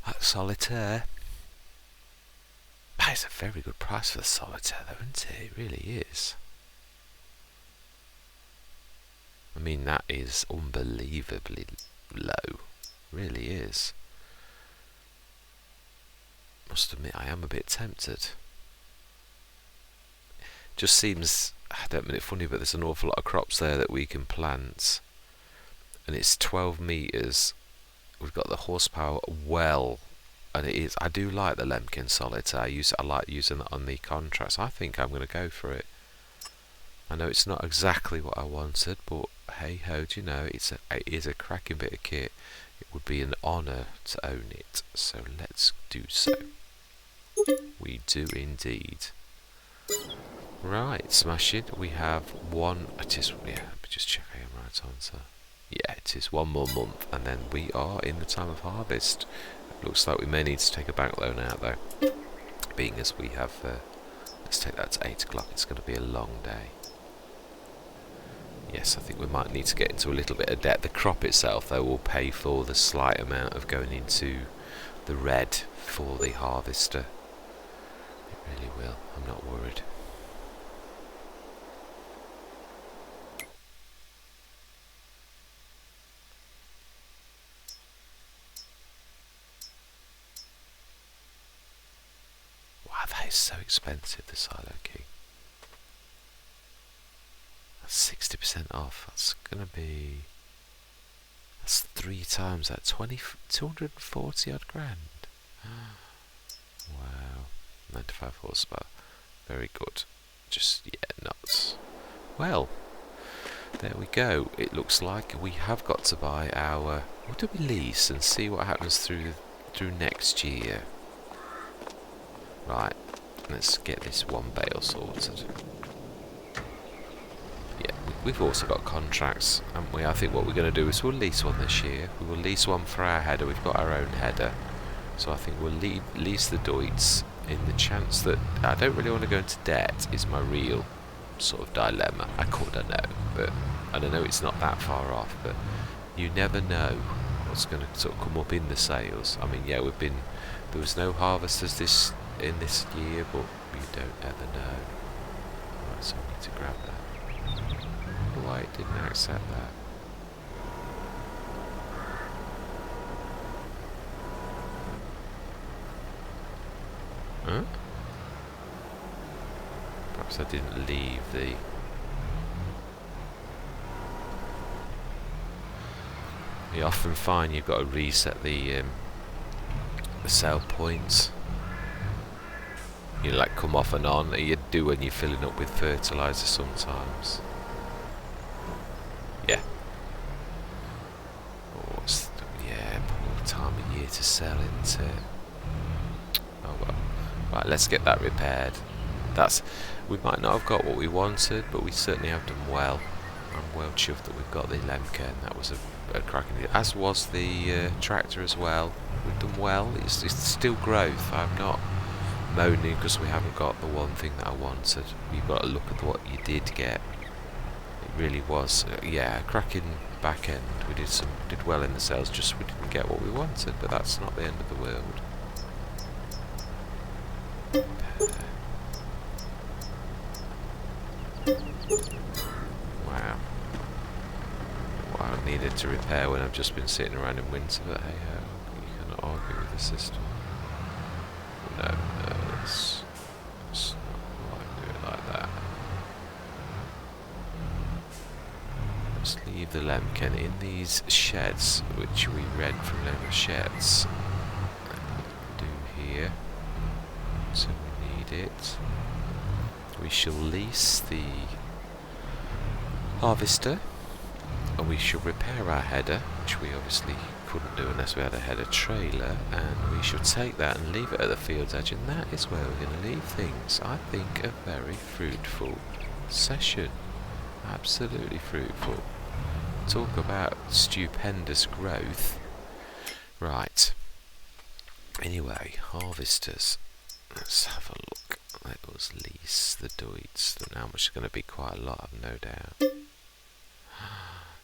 That solitaire. That is a very good price for the solitaire, though, isn't it? It really is. I mean, that is unbelievably low. Really is. Must admit, I am a bit tempted. Just seems, I don't mean it funny, but there's an awful lot of crops there that we can plant. And it's 12 metres. We've got the horsepower well. And it is, I do like the Lemkin Solitaire. I like using that on the contracts. I think I'm going to go for it. I know it's not exactly what I wanted, but hey ho, do you know, it is a cracking bit of kit. It would be an honour to own it. So let's do so. We do indeed. Right, smashing. We have one. It is, yeah, let me just check I am right answer. Yeah, it is one more month, and then we are in the time of harvest. It looks like we may need to take a bank loan out, though, being as we have. Let's take that to 8 o'clock. It's going to be a long day. Yes, I think we might need to get into a little bit of debt. The crop itself, though, will pay for the slight amount of going into the red for the harvester. It really will. I'm not worried. Wow, that is so expensive, the silo key. That's 60% off. That's going to be... That's 3 times that. 240 odd grand. Wow. 95 horsepower. Very good. Just, yeah, nuts. Well, there we go. It looks like we have got to buy our... What do we lease and see what happens through next year? Right. Let's get this one bale sorted. Yeah, we've also got contracts, haven't we? I think what we're going to do is we'll lease one this year. We will lease one for our header. We've got our own header. So I think we'll lease the Deutz in the chance that I don't really want to go into debt is my real sort of dilemma. I don't know, but I don't know, it's not that far off, but you never know what's going to sort of come up in the sales. I mean, yeah, there was no harvesters in this year, but you don't ever know. Right, so I need to grab that. Why it didn't accept that? Huh? Perhaps I didn't leave the... You often find you've got to reset the sell points. You like come off and on. You do when you're filling up with fertilizer sometimes. Yeah. Oh, yeah, poor time of year to sell, isn't it? Oh well. Right, let's get that repaired. We might not have got what we wanted, but we certainly have done well. I'm well chuffed that we've got the Lemke, and that was a cracking deal. As was the tractor as well. We've done well. It's still growth. I'm not moaning because we haven't got the one thing that I wanted. You've got to look at what you did get. It really was, yeah, a cracking back end. We did well in the sales, just we didn't get what we wanted, but that's not the end of the world. Wow. What I needed to repair when I've just been sitting around in winter, but hey ho, you cannot argue with the system. No, let's not quite do it like that. the Lemken in these sheds, which we rent from Lemon Sheds. Do here. So we need it. We shall lease the harvester, and we shall repair our header, which we obviously couldn't do unless we had a header trailer, and we shall take that and leave it at the field's edge, and that is where we're going to leave things. I think a very fruitful session. Absolutely fruitful. Talk about stupendous growth. Right. Anyway, harvesters. Let's have a look. Let us lease the Deutz. How much is going to be? Quite a lot, I've no doubt.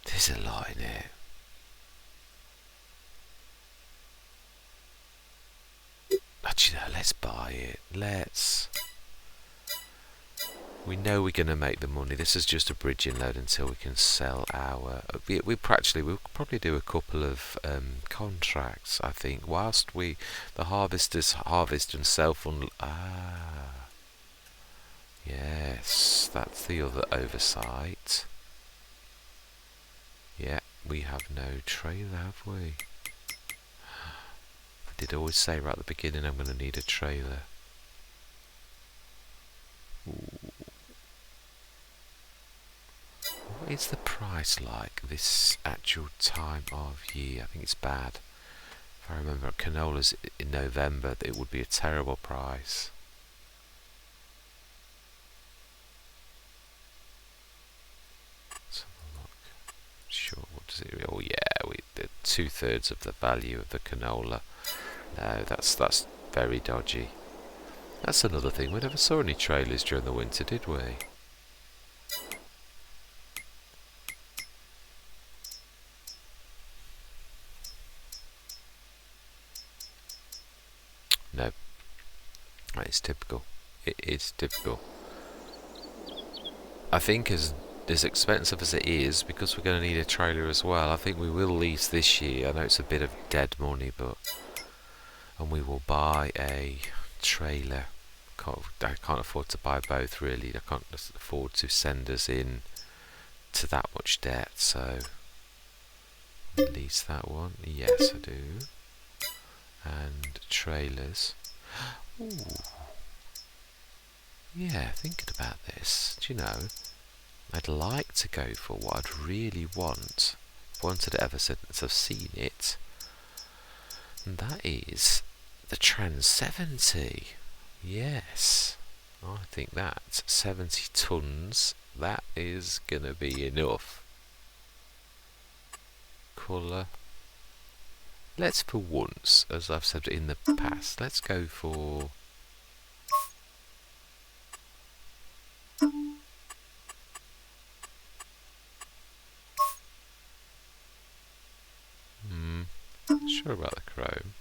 There's a lot in it. But you know, let's buy it. Let's. We know we're going to make the money. This is just a bridging load until we can sell our. We'll probably do a couple of contracts. I think whilst the harvesters harvest and yes, that's the other oversight. Yeah, we have no trailer, have we? I did always say right at the beginning I'm going to need a trailer. Ooh. What is the price like this actual time of year? I think it's bad. If I remember, canola's in November, it would be a terrible price. Let's have a look. Sure, what does it? Oh yeah, the 2/3 of the value of the canola. No, that's very dodgy. That's another thing. We never saw any trailers during the winter, did we? No. That is typical. It is typical. I think as expensive as it is, because we're going to need a trailer as well, I think we will lease this year. I know it's a bit of dead money, and we will buy a trailer. I can't afford to buy both, really. I can't afford to send us in to that much debt, so lease that one. Yes, I do. And trailers. Ooh. Yeah, thinking about this, do you know, I'd like to go for what I'd really wanted it ever since I've seen it, and that is the Trans 70. Yes, I think that 70 tons, that is gonna be enough. Colour. Let's, for once, as I've said in the past, let's go for sure about the chrome.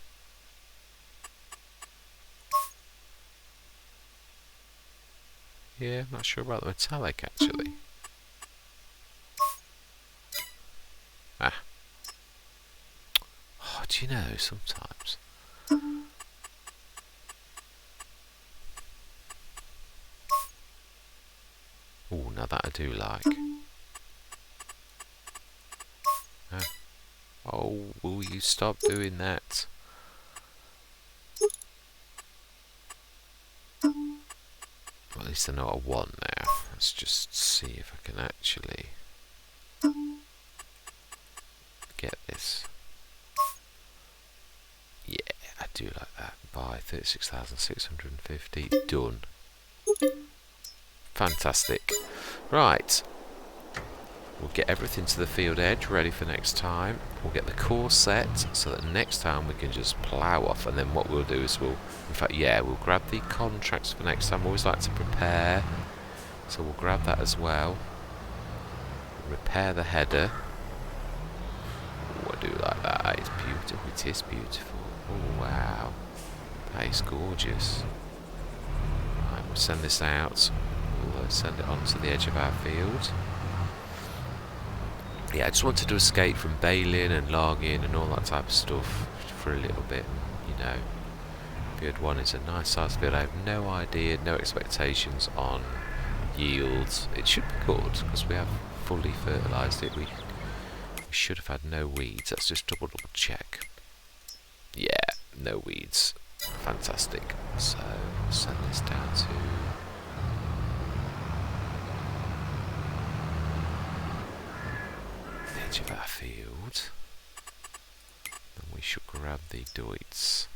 Yeah, I'm not sure about the metallic actually. Ah. Oh, do you know, sometimes oh, now that I do like. Oh, will you stop doing that? Well, at least they're not a 1 now. Let's just see if I can actually get this. Yeah, I do like that. Buy 36,650. Done. Fantastic. Right. We'll get everything to the field edge ready for next time. We'll get the core set so that next time we can just plough off, and then what we'll do is we'll grab the contracts for next time. I always like to prepare, so we'll grab that as well. Repair the header. Oh, I do like that. It's beautiful. It is beautiful. Oh wow, that is gorgeous. Right, we'll send this out. We'll send it onto the edge of our field. Yeah, I just wanted to escape from baling and logging and all that type of stuff for a little bit. You know, field 1 is a nice size field. I have no idea, no expectations on yields. It should be good because we have fully fertilised it. We We should have had no weeds. Let's just double check. Yeah, no weeds. Fantastic. So we'll send this down to the edge of our field. And we should grab the doits.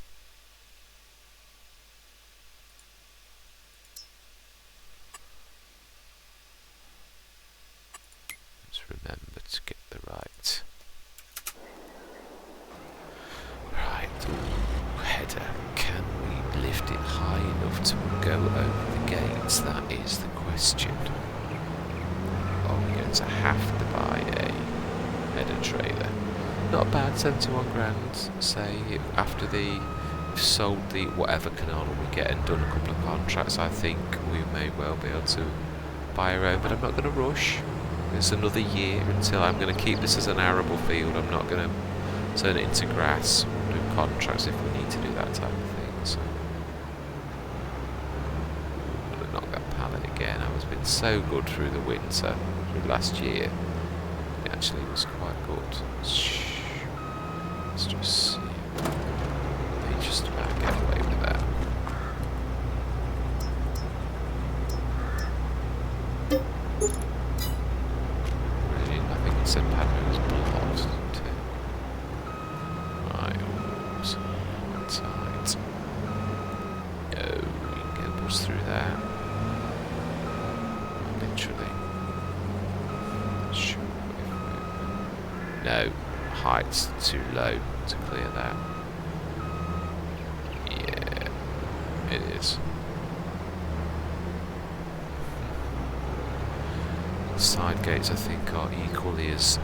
Let's remember to get the right. Header. Can we lift it high enough to go over the gates? That is the question. Are we going to have to buy a header trailer? Not bad, 71 grand. Say after we've sold the whatever canola we get and done a couple of contracts, I think we may well be able to buy our own. But I'm not going to rush. It's another year until I'm going to keep this as an arable field. I'm not going to turn it into grass. We'll do contracts if we need to do that type of thing. So I'm going to knock that pallet again. I was been so good through the winter, through last year. It actually was quite good. Let's just see. They just about get away with that. Really, I think it said Padme was blocked, didn't it? Right, oops. Tight. Oh, we can get a bus through there. Literally. Sure. No, height's too low to clear that. Yeah, it is. Side gates, I think, are equally as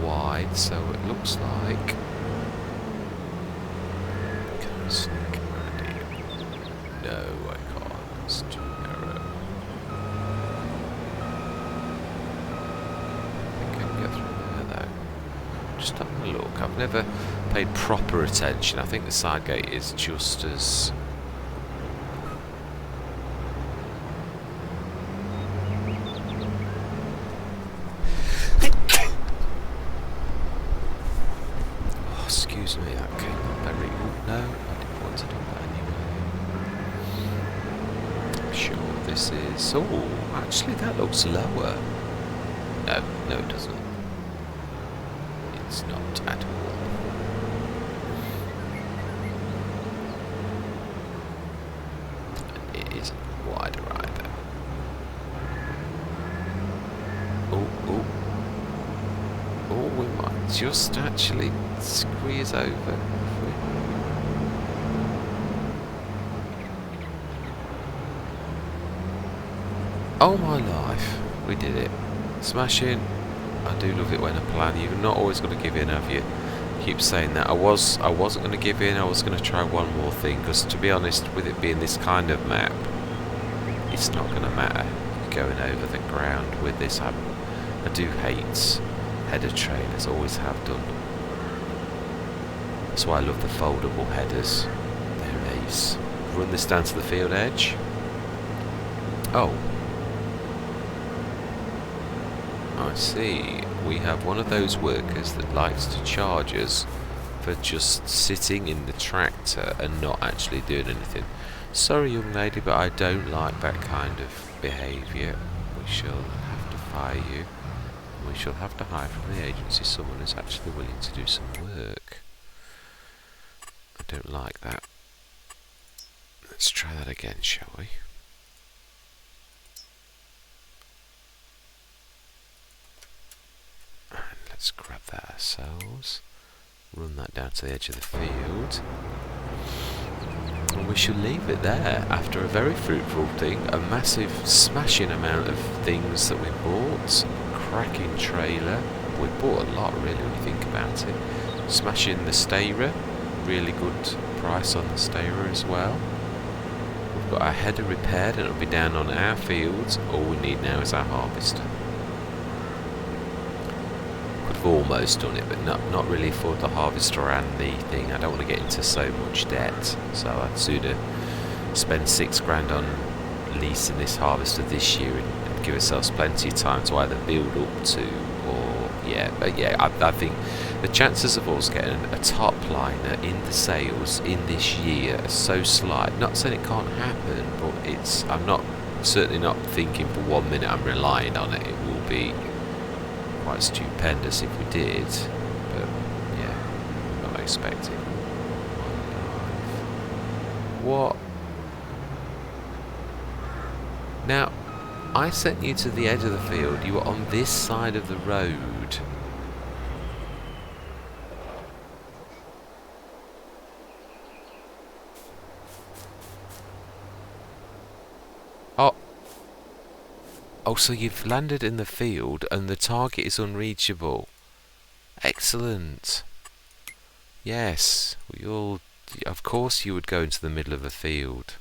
wide, so it looks like. Can I sneak around here? No, I can't. It's too narrow. I think I can get through there, though. Just having a look. I've never paid proper attention. I think the side gate is just as. Excuse me, that came up very... No, I didn't want to do that anyway. I'm sure this is... Oh, actually that looks lower. No, no it doesn't. It's not at all. And it isn't wider either. Oh. Oh, we might just actually squeeze over. Oh my life, we did it. Smashing. I do love it when I plan. You're not always going to give in, have you? Keep saying that. I wasn't going to give in. I was going to try one more thing, because to be honest, with it being this kind of map, it's not going to matter going over the ground with this. I do hate header trailers, always have done. That's why I love the foldable headers. They're ace. Run this down to the field edge. Oh, I see. We have one of those workers that likes to charge us for just sitting in the tractor and not actually doing anything. Sorry, young lady, but I don't like that kind of behaviour. We shall have to fire you. We shall have to hire from the agency someone who's actually willing to do some work. I don't like that. Let's try that again, shall we? And let's grab that ourselves. Run that down to the edge of the field. And we shall leave it there after a very fruitful thing. A massive smashing amount of things that we bought. Cracking trailer. We bought a lot really when you think about it. Smashing the starer. Really good price on the starer as well. We've got our header repaired and it'll be down on our fields. All we need now is our harvester. Could have almost done it, but not really for the harvester and the thing. I don't want to get into so much debt, so I'd sooner spend £6 on leasing this harvester this year and give ourselves plenty of time to either build up to or I think the chances of us getting a top liner in the sales in this year are so slight. Not saying it can't happen, but I'm certainly not thinking for 1 minute I'm relying on it. It will be quite stupendous if we did, but yeah, I'm not expecting. What? Now, I sent you to the edge of the field. You were on this side of the road. Oh, so you've landed in the field and the target is unreachable. Excellent. Yes, of course you would go into the middle of the field.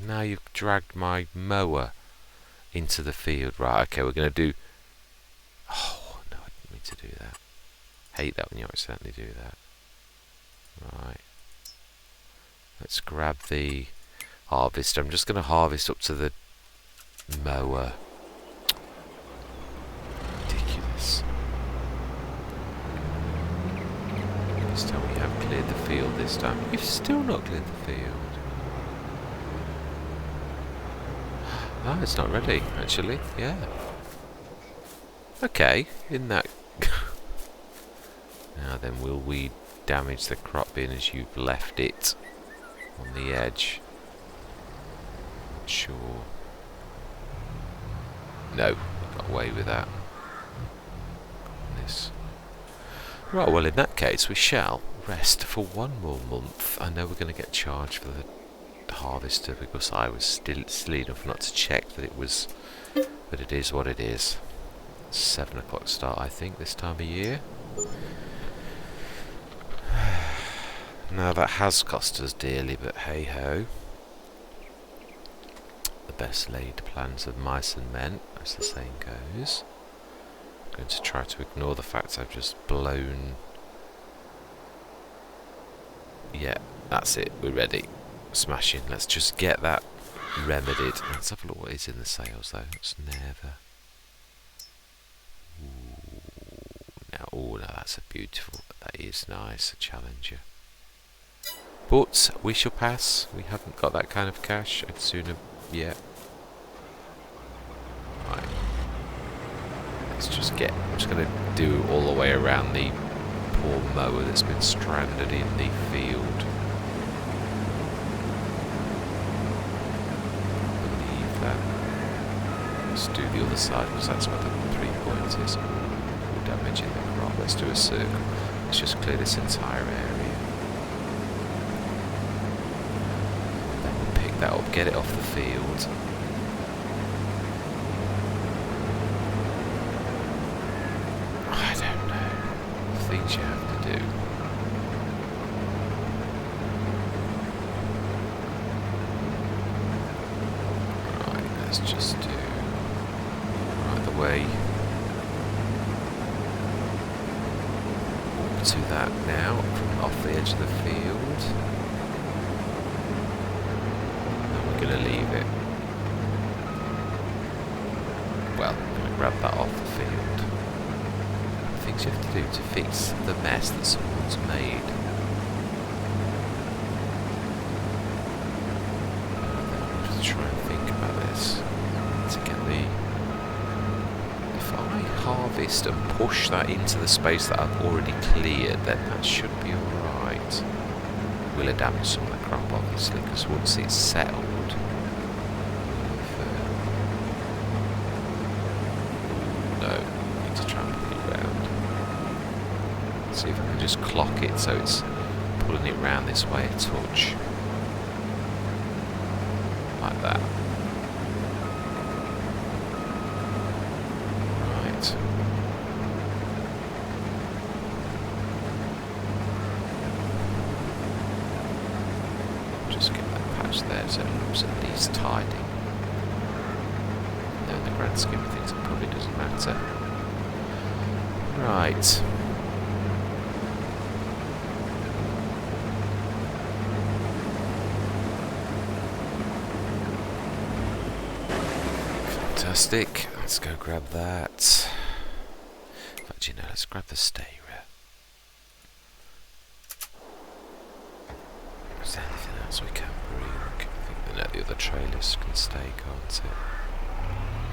Now you've dragged my mower into the field. Right, okay, we're going to do... Oh, no, I didn't mean to do that. Hate that when you accidentally do that. Right. Let's grab the harvest. I'm just going to harvest up to the mower. Ridiculous. This time we have cleared the field this time. You've still not cleared the field. Oh, it's not ready, actually. Yeah. Okay, in that... Now then, will we damage the crop bin as you've left it on the edge? Not sure. No, got away with that. This. Right, well in that case we shall rest for 1 more month. I know we're going to get charged for the harvester because I was still silly enough not to check that it was, but it is what it is. 7 o'clock start, I think, this time of year. Now that has cost us dearly, but hey ho. The best laid plans of mice and men, as the saying goes. I'm going to try to ignore the fact I've just blown. Yeah, that's it, we're ready. Smashing. Let's just get that remedied. Let's have a look what is in the sales though. It's never. Oh, now that's a beautiful. That is nice. A Challenger. But we shall pass. We haven't got that kind of cash. I'd sooner. Yeah. Right. Let's just get. I'm just going to do all the way around the poor mower that's been stranded in the field. Let's do the other side because that's where the 3 points is. We're damaging the crop. Let's do a circle. Let's just clear this entire area. Then we'll pick that up, get it off the field. I don't know. Things you have to do. Right, let's just do way up to that now from off the edge of the field. And we're going to leave it. Well, I'm going to grab that off the field. Things you have to do to fix the mess that someone's made. I'm just trying to think about this to get the. Harvest and push that into the space that I've already cleared, then that should be alright. Will it damage some of the crop obviously, because once it's settled. No, I need to try and pull it round. See if I can just clock it so it's pulling it round this way a touch. Like that. Just get that patch there so it looks at least tidy. No, in the grand scheme of things it probably doesn't matter. Right. Fantastic. Let's go grab that. In fact, you know, let's grab the stayer. Is there anything else we can bring? I think the other trailers can stay, can't it?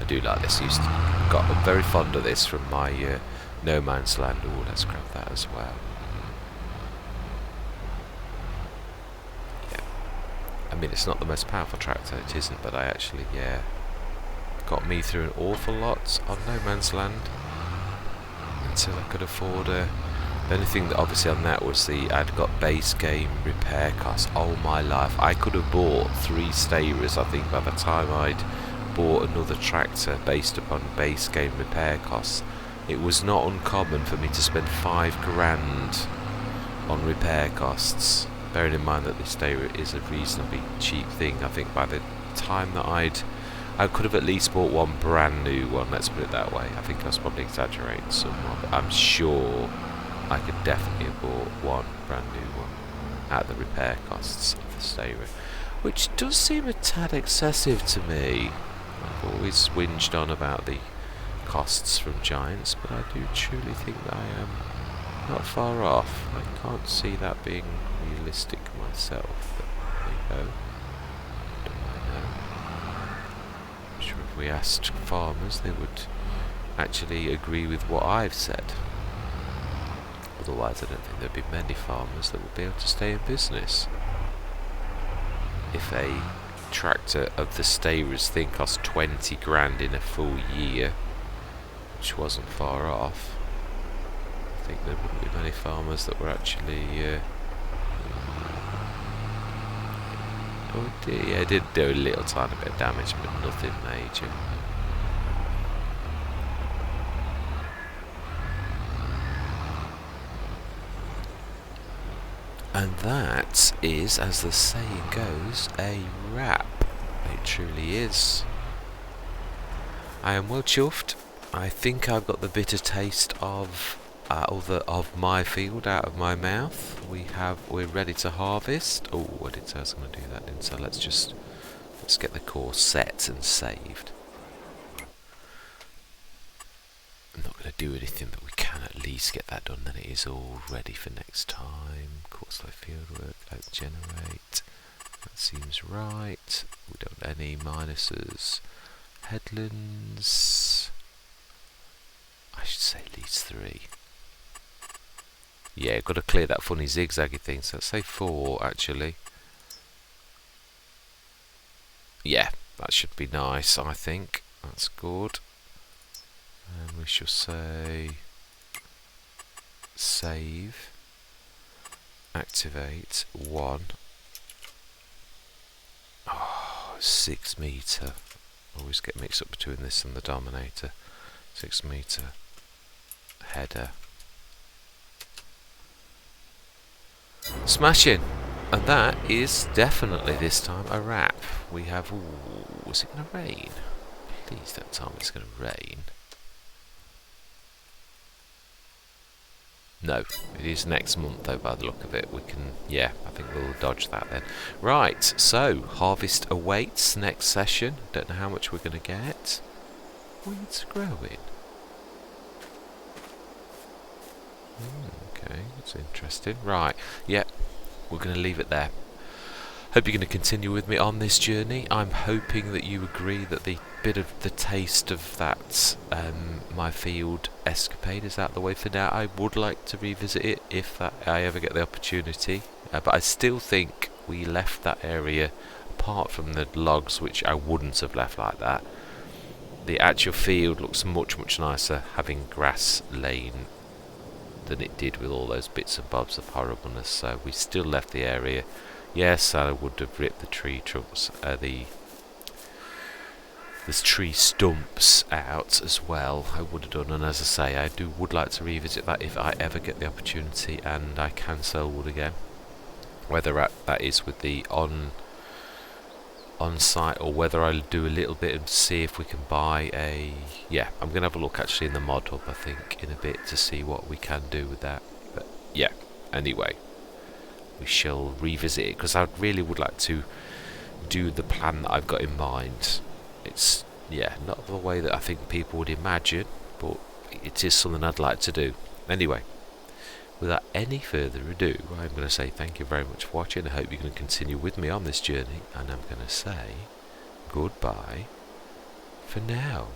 I do like this. I'm very fond of this from my No Man's Land. Oh, let's grab that as well. Yeah. I mean, it's not the most powerful tractor, it isn't, but I actually, got me through an awful lot on No Man's Land until I could afford a... The only thing that obviously on that was I'd got base game repair costs. Oh my life, I could have bought 3 stayers, I think, by the time I'd bought another tractor based upon base game repair costs. It was not uncommon for me to spend 5 grand on repair costs, bearing in mind that this stayer is a reasonably cheap thing. I think by the time that I could have at least bought one brand new one, let's put it that way. I think I was probably exaggerating somewhat, but I'm sure I could definitely have bought one brand new one at the repair costs of the stayer, which does seem a tad excessive to me. I've always whinged on about the costs from Giants, but I do truly think that I am not far off. I can't see that being realistic myself, but there you go. Don't I know? I'm sure if we asked farmers, they would actually agree with what I've said. Otherwise, I don't think there'd be many farmers that would be able to stay in business. If a tractor of the stayer's thing cost 20 grand in a full year, which wasn't far off, I think there wouldn't be many farmers that were actually... oh dear, yeah, it did do a little tiny bit of damage, but nothing major. And that is, as the saying goes, a wrap. It truly is. I am well chuffed. I think I've got the bitter taste of my field out of my mouth. We're ready to harvest. Oh, I did say I was going to do that, didn't I? Let's get the course set and saved. I'm not going to do anything, but we can at least get that done. Then it is all ready for next time. Course like fieldwork, out generate. That seems right. We don't have any minuses. Headlands. I should say at least 3. Yeah, got to clear that funny zigzaggy thing. So let's say 4 actually. Yeah, that should be nice. I think that's good. And we shall say save, activate 1. Oh, 6 meter. Always get mixed up between this and the Dominator. 6 meter header. Smashing! And that is definitely this time a wrap. We have... Ooh, is it going to rain? Please don't tell me it's going to rain. No, it is next month though by the look of it. We can, yeah, I think we'll dodge that then. Right, so harvest awaits next session. Don't know how much we're going to get. Weeds growing. Okay, that's interesting. Right, yeah, we're going to leave it there. Hope you're going to continue with me on this journey. I'm hoping that you agree that the bit of the taste of that my field escapade is out the way for now. I would like to revisit it if I ever get the opportunity, but I still think we left that area, apart from the logs, which I wouldn't have left like that. The actual field looks much nicer having grass lain than it did with all those bits and bobs of horribleness. So we still left the area. Yes, I would have ripped the tree trunks, there's tree stumps out as well. I would have done, and as I say, would like to revisit that if I ever get the opportunity and I can sell wood again. Whether that is with the on site or whether I'll do a little bit and see if we can buy a... Yeah, I'm going to have a look actually in the mod hub, I think, in a bit to see what we can do with that. But yeah, anyway, we shall revisit it because I really would like to do the plan that I've got in mind. It's yeah, not the way that I think people would imagine, but it is something I'd like to do. Anyway, without any further ado, I'm going to say thank you very much for watching. I hope you're going to continue with me on this journey, and I'm going to say goodbye for now.